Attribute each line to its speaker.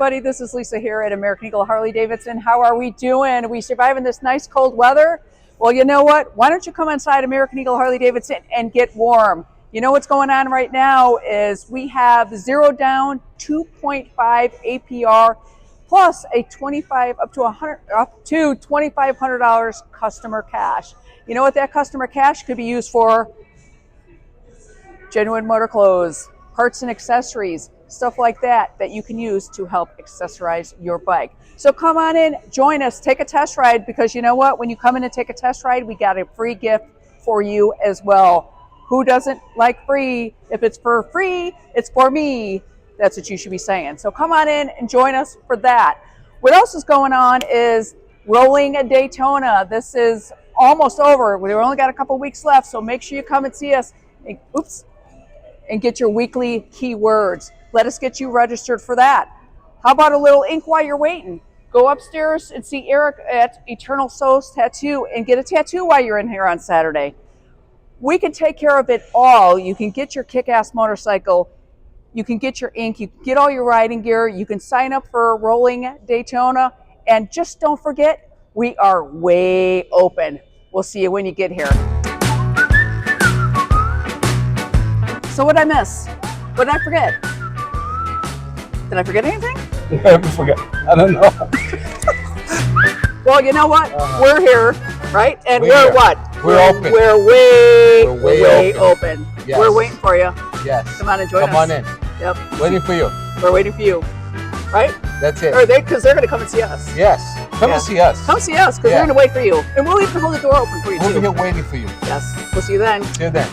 Speaker 1: everybody, this is Lisa here at American Eagle Harley-Davidson. How are we doing? Are we surviving this nice cold weather? Well, you know what? Why don't you come inside American Eagle Harley-Davidson and get warm? You know what's going on right now is we have 0 down, 2.5 APR, plus a up to $2,500 customer cash. You know what that customer cash could be used for? Genuine motor clothes, parts and accessories, stuff like that you can use to help accessorize your bike. So come on in, join us, take a test ride, because you know what? When you come in and take a test ride, we got a free gift for you as well. Who doesn't like free? If it's for free, it's for me. That's what you should be saying. So come on in and join us for that. What else is going on is Rolling a Daytona. This is almost over. We've only got a couple weeks left, so make sure you come and see us. And get your weekly keywords. Let us get you registered for that. How about a little ink while you're waiting? Go upstairs and see Eric at Eternal Souls Tattoo and get a tattoo while you're in here on Saturday. We can take care of it all. You can get your kick-ass motorcycle. You can get your ink. You can get all your riding gear. You can sign up for Rolling Daytona. And just don't forget, we are way open. We'll see you when you get here. So what did I miss? What did I forget? Did I forget anything?
Speaker 2: I forget. I don't know.
Speaker 1: Well, you know what? We're here, right? And we're what?
Speaker 2: We're open.
Speaker 1: We're way open.
Speaker 2: Yes.
Speaker 1: We're waiting for you.
Speaker 2: Yes.
Speaker 1: Come on and join us.
Speaker 2: Come on in.
Speaker 1: Yep.
Speaker 2: Waiting for you.
Speaker 1: We're waiting for you. Right?
Speaker 2: That's it.
Speaker 1: Or because they're going to come and see us.
Speaker 2: Yes. Come and see us.
Speaker 1: Come see us because they're going to wait for you. And we'll even hold the door open for you
Speaker 2: We'll
Speaker 1: too.
Speaker 2: be here waiting for you.
Speaker 1: Yes. We'll see you then.
Speaker 2: See you then.